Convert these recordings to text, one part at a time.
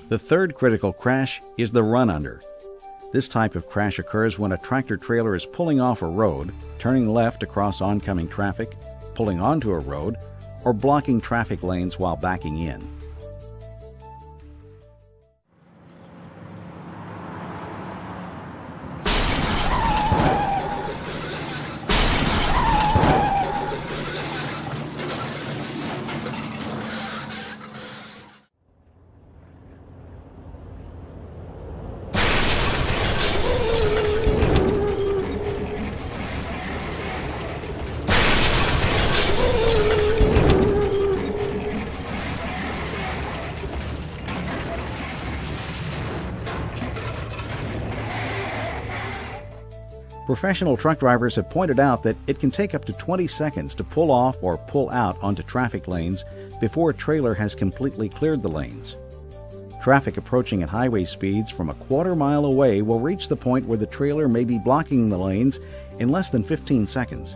The third critical crash is the run-under. This type of crash occurs when a tractor-trailer is pulling off a road, turning left across oncoming traffic, pulling onto a road, or blocking traffic lanes while backing in. Professional truck drivers have pointed out that it can take up to 20 seconds to pull off or pull out onto traffic lanes before a trailer has completely cleared the lanes. Traffic approaching at highway speeds from a quarter mile away will reach the point where the trailer may be blocking the lanes in less than 15 seconds.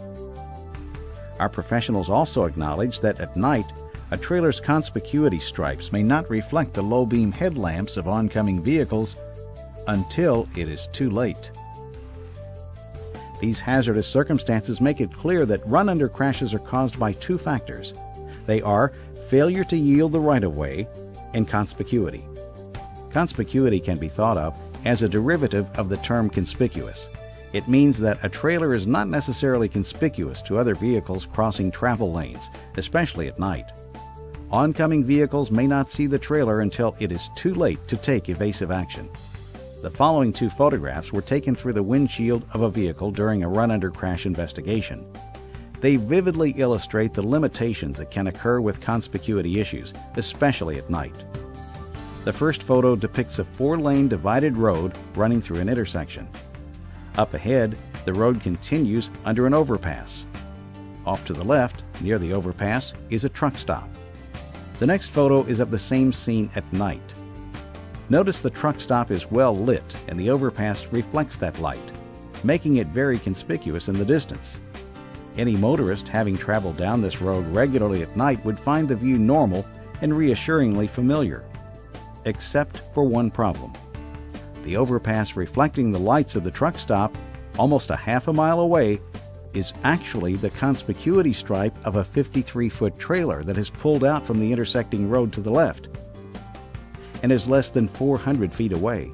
Our professionals also acknowledge that at night, a trailer's conspicuity stripes may not reflect the low-beam headlamps of oncoming vehicles until it is too late. These hazardous circumstances make it clear that run-under crashes are caused by two factors. They are failure to yield the right-of-way and conspicuity. Conspicuity can be thought of as a derivative of the term conspicuous. It means that a trailer is not necessarily conspicuous to other vehicles crossing travel lanes, especially at night. Oncoming vehicles may not see the trailer until it is too late to take evasive action. The following two photographs were taken through the windshield of a vehicle during a run-under crash investigation. They vividly illustrate the limitations that can occur with conspicuity issues, especially at night. The first photo depicts a 4-lane divided road running through an intersection. Up ahead, the road continues under an overpass. Off to the left, near the overpass, is a truck stop. The next photo is of the same scene at night. Notice the truck stop is well lit and the overpass reflects that light, making it very conspicuous in the distance. Any motorist having traveled down this road regularly at night would find the view normal and reassuringly familiar, except for one problem. The overpass reflecting the lights of the truck stop, almost a half a mile away, is actually the conspicuity stripe of a 53-foot trailer that has pulled out from the intersecting road to the left and is less than 400 feet away.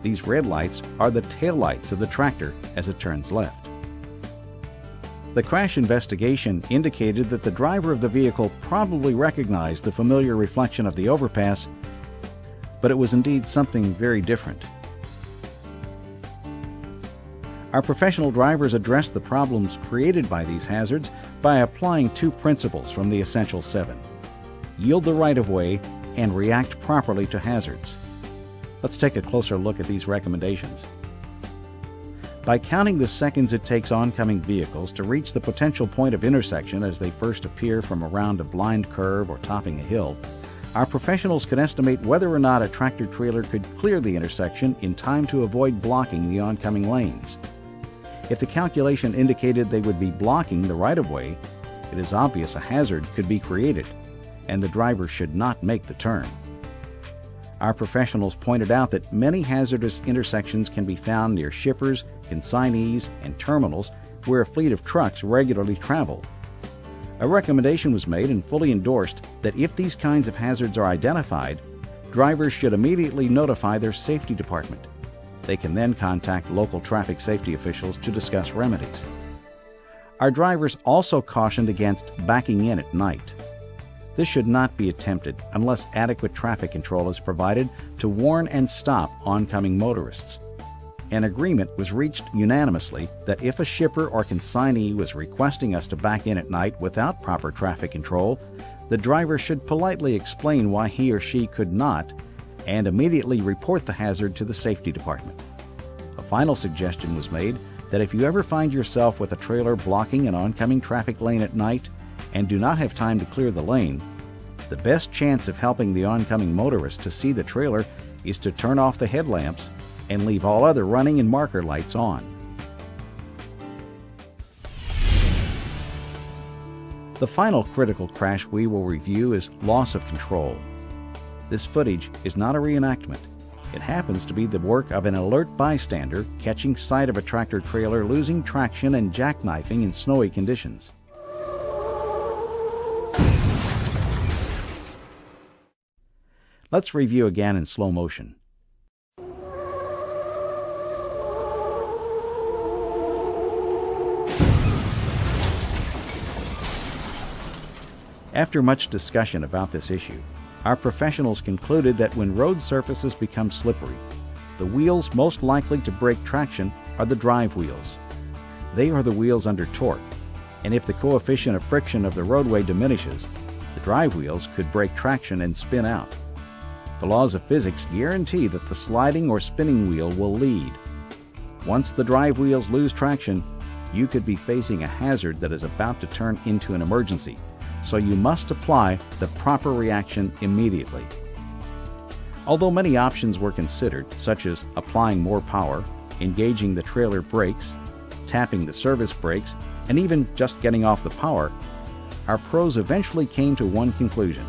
These red lights are the tail lights of the tractor as it turns left. The crash investigation indicated that the driver of the vehicle probably recognized the familiar reflection of the overpass, but it was indeed something very different. Our professional drivers addressed the problems created by these hazards by applying two principles from the Essential 7: yield the right-of-way and react properly to hazards. Let's take a closer look at these recommendations. By counting the seconds it takes oncoming vehicles to reach the potential point of intersection as they first appear from around a blind curve or topping a hill, our professionals can estimate whether or not a tractor-trailer could clear the intersection in time to avoid blocking the oncoming lanes. If the calculation indicated they would be blocking the right-of-way, it is obvious a hazard could be created, and the driver should not make the turn. Our professionals pointed out that many hazardous intersections can be found near shippers, consignees, and terminals where a fleet of trucks regularly travel. A recommendation was made and fully endorsed that if these kinds of hazards are identified, drivers should immediately notify their safety department. They can then contact local traffic safety officials to discuss remedies. Our drivers also cautioned against backing in at night. This should not be attempted unless adequate traffic control is provided to warn and stop oncoming motorists. An agreement was reached unanimously that if a shipper or consignee was requesting us to back in at night without proper traffic control, the driver should politely explain why he or she could not and immediately report the hazard to the safety department. A final suggestion was made that if you ever find yourself with a trailer blocking an oncoming traffic lane at night and do not have time to clear the lane, the best chance of helping the oncoming motorist to see the trailer is to turn off the headlamps and leave all other running and marker lights on. The final critical crash we will review is loss of control. This footage is not a reenactment. It happens to be the work of an alert bystander catching sight of a tractor-trailer losing traction and jackknifing in snowy conditions. Let's review again in slow motion. After much discussion about this issue, our professionals concluded that when road surfaces become slippery, the wheels most likely to break traction are the drive wheels. They are the wheels under torque, and if the coefficient of friction of the roadway diminishes, the drive wheels could break traction and spin out. The laws of physics guarantee that the sliding or spinning wheel will lead. Once the drive wheels lose traction, you could be facing a hazard that is about to turn into an emergency, so you must apply the proper reaction immediately. Although many options were considered, such as applying more power, engaging the trailer brakes, tapping the service brakes, and even just getting off the power, our pros eventually came to one conclusion.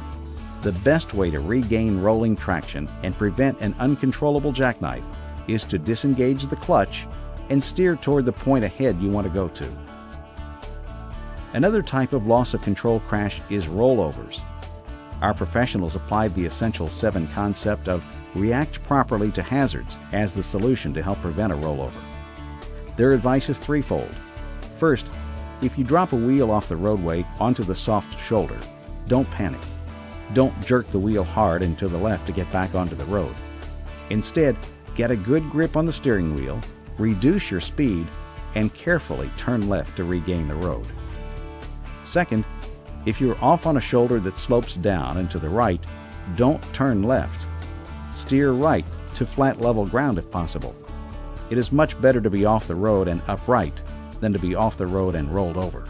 The best way to regain rolling traction and prevent an uncontrollable jackknife is to disengage the clutch and steer toward the point ahead you want to go to. Another type of loss of control crash is rollovers. Our professionals applied the Essential 7 concept of react properly to hazards as the solution to help prevent a rollover. Their advice is threefold. First, if you drop a wheel off the roadway onto the soft shoulder, don't panic. Don't jerk the wheel hard and to the left to get back onto the road. Instead, get a good grip on the steering wheel, reduce your speed, and carefully turn left to regain the road. Second, if you're off on a shoulder that slopes down and to the right, don't turn left. Steer right to flat level ground if possible. It is much better to be off the road and upright than to be off the road and rolled over.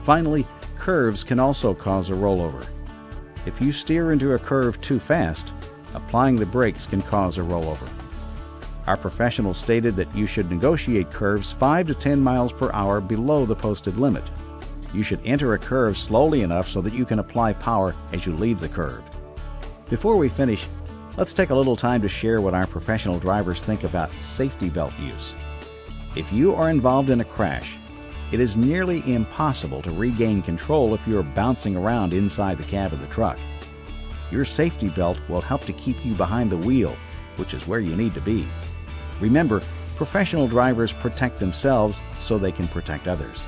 Finally, curves can also cause a rollover. If you steer into a curve too fast, applying the brakes can cause a rollover. Our professionals stated that you should negotiate curves 5 to 10 miles per hour below the posted limit. You should enter a curve slowly enough so that you can apply power as you leave the curve. Before we finish, let's take a little time to share what our professional drivers think about safety belt use. If you are involved in a crash, it is nearly impossible to regain control if you are bouncing around inside the cab of the truck. Your safety belt will help to keep you behind the wheel, which is where you need to be. Remember, professional drivers protect themselves so they can protect others.